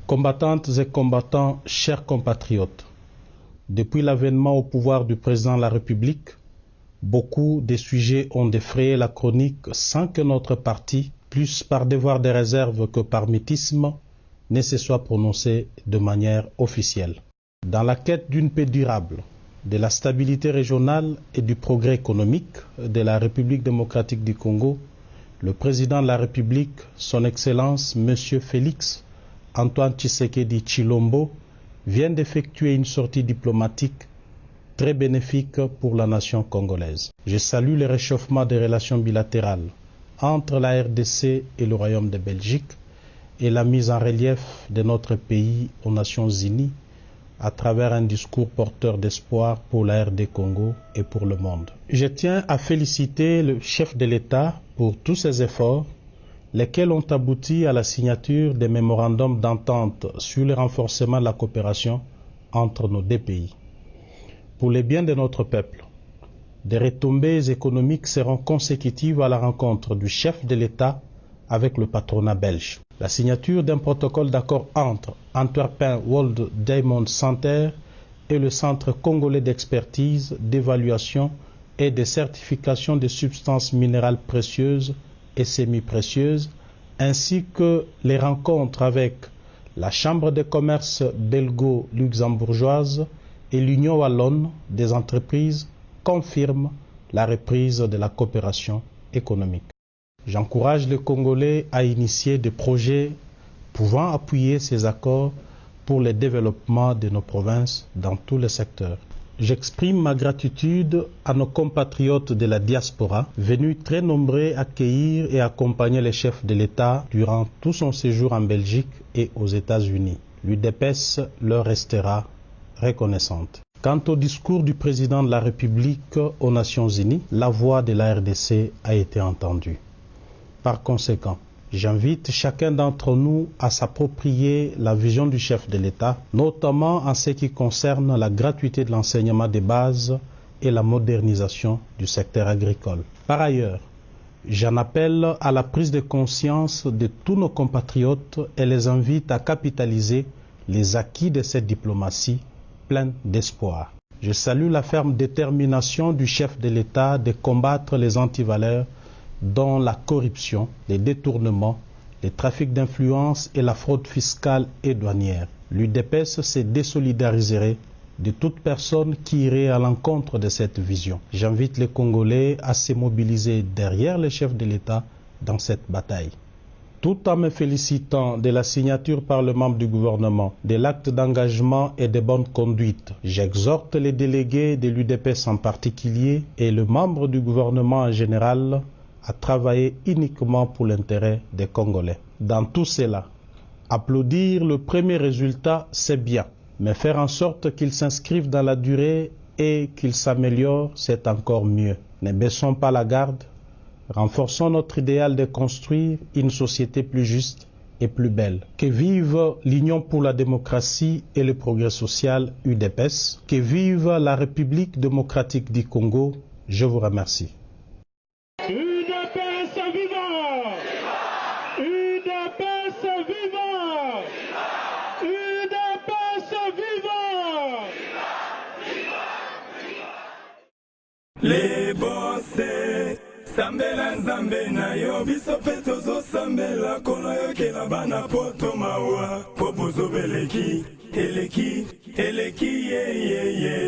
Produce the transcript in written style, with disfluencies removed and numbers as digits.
Combattantes et combattants, chers compatriotes, depuis l'avènement au pouvoir du président de la République, beaucoup de sujets ont défrayé la chronique sans que notre parti, plus par devoir de réserve que par mutisme, ne se soit prononcé de manière officielle. Dans la quête d'une paix durable, de la stabilité régionale et du progrès économique de la République démocratique du Congo, le président de la République, son Excellence M. Félix Antoine Tshisekedi Tshilombo, vient d'effectuer une sortie diplomatique très bénéfique pour la nation congolaise. Je salue le réchauffement des relations bilatérales entre la RDC et le Royaume de Belgique et la mise en relief de notre pays aux Nations Unies à travers un discours porteur d'espoir pour la RD Congo et pour le monde. Je tiens à féliciter le chef de l'État pour tous ses efforts, lesquels ont abouti à la signature des mémorandums d'entente sur le renforcement de la coopération entre nos deux pays. Pour le bien de notre peuple, des retombées économiques seront consécutives à la rencontre du chef de l'État avec le patronat belge. La signature d'un protocole d'accord entre Antwerpen World Diamond Center et le Centre congolais d'expertise, d'évaluation et de certification des substances minérales précieuses et semi-précieuses, ainsi que les rencontres avec la Chambre de commerce belgo-luxembourgeoise et l'Union wallonne des entreprises confirment la reprise de la coopération économique. J'encourage les Congolais à initier des projets pouvant appuyer ces accords pour le développement de nos provinces dans tous les secteurs. J'exprime ma gratitude à nos compatriotes de la diaspora, venus très nombreux accueillir et accompagner les chefs de l'État durant tout son séjour en Belgique et aux États-Unis. L'UDPS leur restera reconnaissante. Quant au discours du président de la République aux Nations Unies, la voix de la RDC a été entendue. Par conséquent, j'invite chacun d'entre nous à s'approprier la vision du chef de l'État, notamment en ce qui concerne la gratuité de l'enseignement de base et la modernisation du secteur agricole. Par ailleurs, j'en appelle à la prise de conscience de tous nos compatriotes et les invite à capitaliser les acquis de cette diplomatie pleine d'espoir. Je salue la ferme détermination du chef de l'État de combattre les antivaleurs dont la corruption, les détournements, les trafics d'influence et la fraude fiscale et douanière. L'UDPS se désolidariserait de toute personne qui irait à l'encontre de cette vision. J'invite les Congolais à se mobiliser derrière les chefs de l'État dans cette bataille. Tout en me félicitant de la signature par le membre du gouvernement de l'acte d'engagement et de bonne conduite, j'exhorte les délégués de l'UDPS en particulier et le membre du gouvernement en général à travailler uniquement pour l'intérêt des Congolais. Dans tout cela, applaudir le premier résultat, c'est bien, mais faire en sorte qu'il s'inscrive dans la durée et qu'il s'améliore, c'est encore mieux. Ne baissons pas la garde, renforçons notre idéal de construire une société plus juste et plus belle. Que vive l'Union pour la démocratie et le progrès social UDPS, que vive la République démocratique du Congo. Je vous remercie. UDPS vivant! UDPS vivant! UDPS vivant! Les bossés, sambela nzambe na yo, biso pe tozo sambela kono yokela bana poto mawa, po bozo beleki, eleki, ye ye ye.